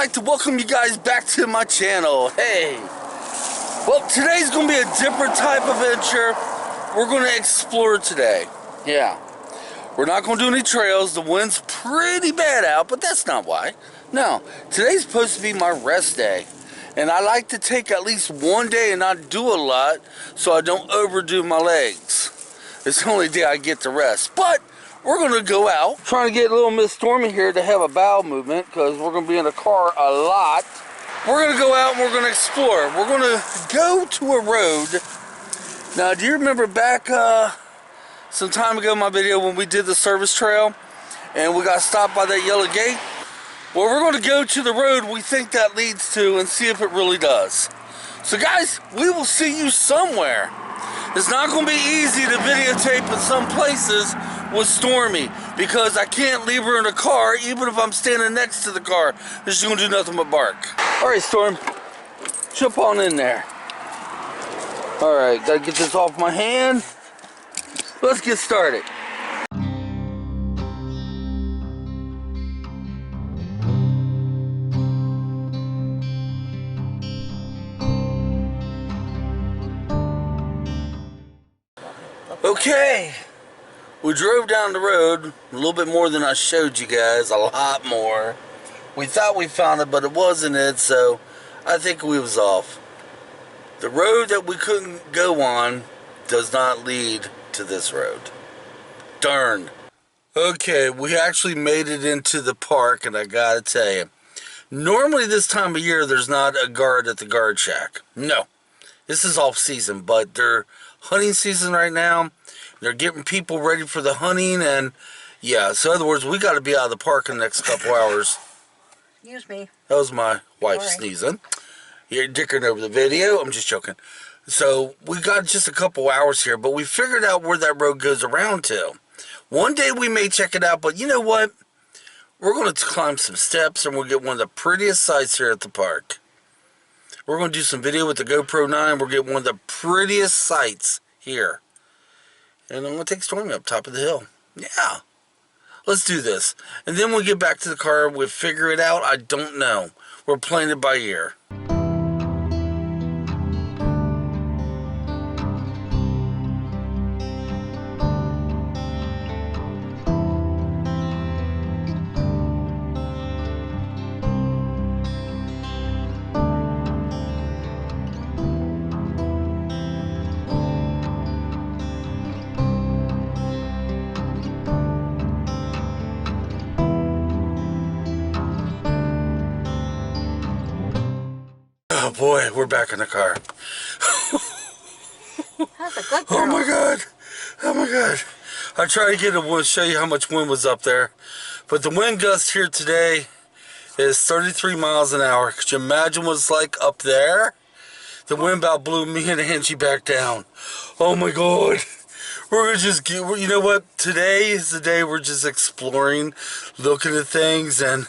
like to welcome you guys back to my channel. Hey, well, today's gonna be a different type of adventure. We're gonna explore today. Yeah, we're not gonna do any trails. The wind's pretty bad out, but that's not why. No, today's supposed to be my rest day, and I like to take at least one day and not do a lot so I don't overdo my legs. It's the only day I get to rest. But we're going to go out, trying to get a little Miss Stormy here to have a bowel movement because we're going to be in the car a lot. We're going to go out and we're going to explore. We're going to go to a road. Now, do you remember back some time ago in my video when we did the service trail and we got stopped by that yellow gate? Well, we're going to go to the road we think that leads to and see if it really does. So guys, we will see you somewhere. It's not going to be easy to videotape in some places with Stormy because I can't leave her in the car even if I'm standing next to the car. She's going to do nothing but bark. Alright, Storm, jump on in there. Alright, gotta get this off my hand. Let's get started. Okay, we drove down the road a little bit more than I showed you guys, a lot more. We thought we found it, but it wasn't it, so I think we was off. The road that we couldn't go on does not lead to this road. Darn. Okay, we actually made it into the park, and I gotta tell you, normally this time of year there's not a guard at the guard shack. No, this is off season, but they're hunting season right now. They're getting people ready for the hunting, and yeah, so in other words, we got to be out of the park in the next couple hours. Excuse me. That was my wife sneezing. You're dickering over the video. I'm just joking. So we got just a couple hours here, but we figured out where that road goes around to. One day we may check it out, but you know what? We're going to climb some steps, and we'll get one of the prettiest sights here at the park. We're going to do some video with the GoPro 9. We'll get one of the prettiest sights here. And I'm going to take Stormy up top of the hill. Yeah. Let's do this. And then we'll get back to the car. We'll figure it out. I don't know. We're playing it by ear. Oh boy, we're back in the car. That's a good girl. Oh my god. Oh my god. I tried to show you how much wind was up there. But the wind gust here today is 33 miles an hour. Could you imagine what it's like up there? The wind about blew me and Angie back down. Oh my god. We're gonna just get, you know what? Today is the day we're just exploring, looking at things and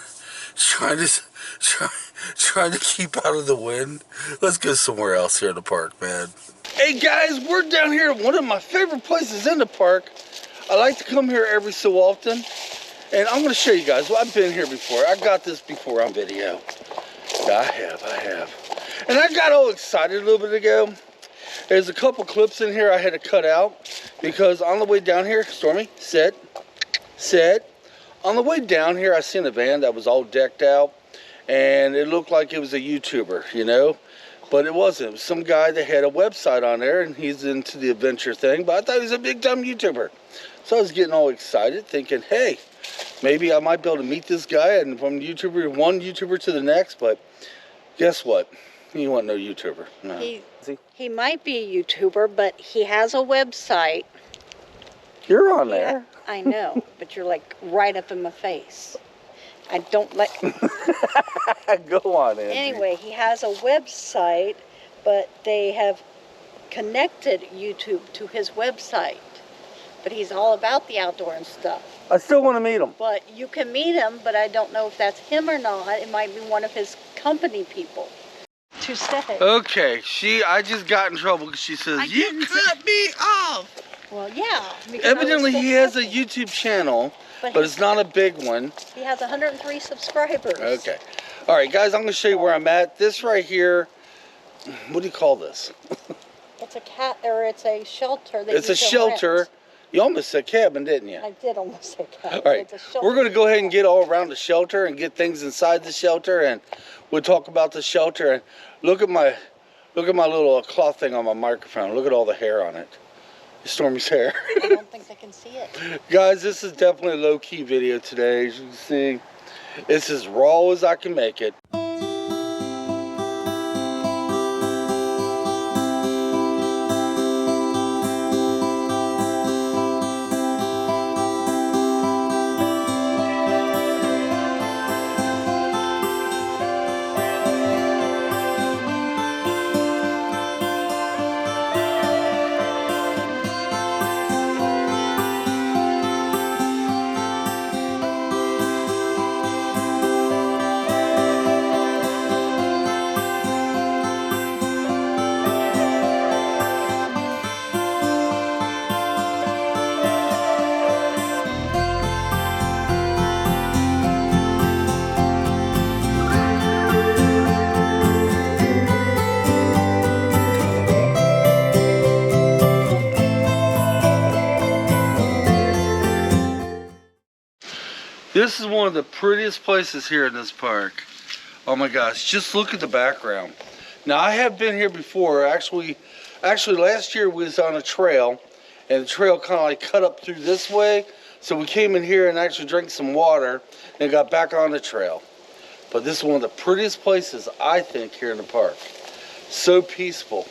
trying to keep out of the wind. Let's go somewhere else here in the park, man. Hey guys, we're down here at one of my favorite places in the park. I like to come here every so often, and I'm going to show you guys. Well, I've been here before. I got this before on video. I have. And I got all excited a little bit ago. There's a couple clips in here I had to cut out because on the way down here, Stormy, sit. On the way down here, I seen a van that was all decked out. And it looked like it was a YouTuber, you know, but it wasn't. It was some guy that had a website on there, and he's into the adventure thing, but I thought he was a big-time YouTuber. So I was getting all excited, thinking, hey, maybe I might be able to meet this guy, and from one YouTuber to the next, but guess what? He wasn't no YouTuber. No. He might be a YouTuber, but he has a website. You're on there. I know, but you're like right up in my face. I don't like... Go on, Angie. Anyway, he has a website, but they have connected YouTube to his website. But he's all about the outdoor and stuff. I still want to meet him. But you can meet him, but I don't know if that's him or not. It might be one of his company people. To say. Okay, I just got in trouble because she says, you cut me off. Well, yeah. Evidently, he has a YouTube channel, but it's not a big one. He has 103 subscribers. Okay. All right, guys, I'm going to show you where I'm at. This right here, what do you call this? It's a cat, or it's a shelter. That It's a shelter. Rent. You almost said cabin, didn't you? I did almost say cabin. All right, It's a shelter. we're going to go ahead and get all around the shelter and get things inside the shelter, and we'll talk about the shelter. And look at my little cloth thing on my microphone. Look at all the hair on it. Stormy's hair. I don't think they can see it. Guys, this is definitely a low-key video today. As you can see, it's as raw as I can make it. This is one of the prettiest places here in this park. Oh my gosh, just look at the background. Now, I have been here before. Actually last year we was on a trail, and the trail kind of like cut up through this way. So we came in here and actually drank some water and got back on the trail. But this is one of the prettiest places, I think, here in the park. So peaceful.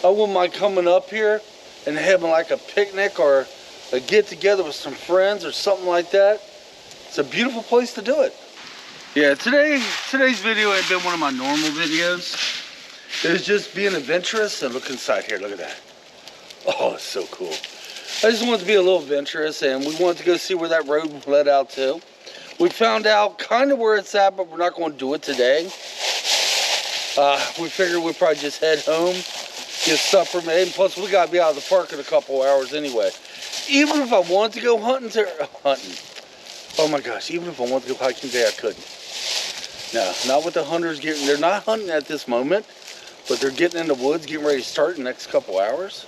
I wouldn't mind coming up here and having like a picnic or a get together with some friends or something like that. It's a beautiful place to do it. Yeah, today's video ain't been one of my normal videos. It was just being adventurous, and look inside here, look at that. Oh, it's so cool. I just wanted to be a little adventurous, and we wanted to go see where that road led out to. We found out kind of where it's at, but we're not going to do it today. We figured we'd probably just head home, get supper made, and plus we got to be out of the park in a couple hours anyway. Even if I wanted to go hunting. Oh my gosh, even if I wanted to go hiking today, I couldn't. No, not with the hunters getting, they're not hunting at this moment, but they're getting in the woods, getting ready to start in the next couple hours.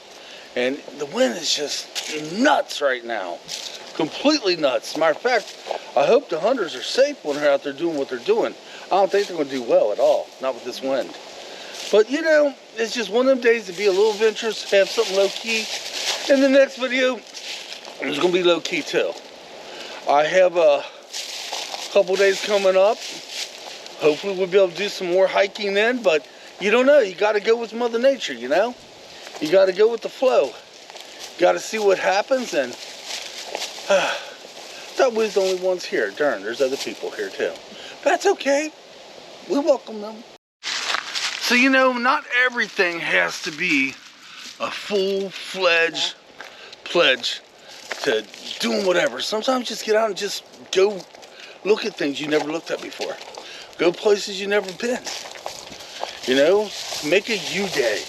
And the wind is just nuts right now. Completely nuts. Matter of fact, I hope the hunters are safe when they're out there doing what they're doing. I don't think they're going to do well at all, not with this wind. But you know, it's just one of them days to be a little adventurous, have something low-key. In the next video, it's going to be low-key too. I have a couple days coming up. Hopefully we'll be able to do some more hiking then, but you don't know. You got to go with Mother Nature, you know? You got to go with the flow. Got to see what happens, and thought we was the only ones here. Darn, there's other people here too. That's okay. We welcome them. So, you know, not everything has to be a full-fledged pledge to doing whatever. Sometimes just get out and just go look at things you never looked at before. Go places you've never been. You know, make a you day.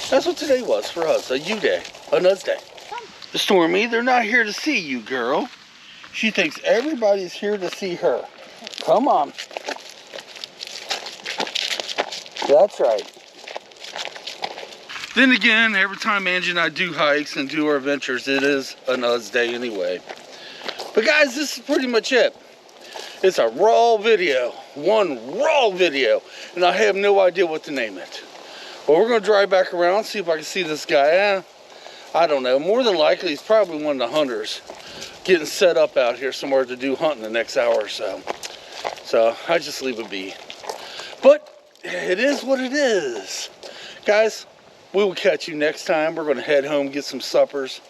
That's what today was for us, a you day, a Nuz day. Stormy, they're not here to see you, girl. She thinks everybody's here to see her. Come on. That's right. Then again, every time Angie and I do hikes and do our adventures, it is a Nuz day anyway. But guys, this is pretty much it. It's a raw video, one raw video, and I have no idea what to name it. But we're going to drive back around, see if I can see this guy. I don't know. More than likely, he's probably one of the hunters getting set up out here somewhere to do hunting the next hour or so. So I just leave it be. But it is what it is. Guys, we will catch you next time. We're going to head home, get some suppers,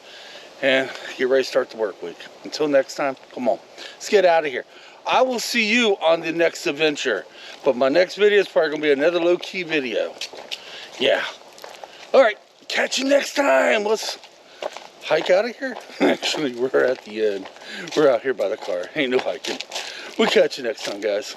and get ready to start the work week. Until next time, come on. Let's get out of here. I will see you on the next adventure. But my next video is probably going to be another low-key video. Yeah. All right. Catch you next time. Let's hike out of here. Actually, we're at the end. We're out here by the car. Ain't no hiking. We'll catch you next time, guys.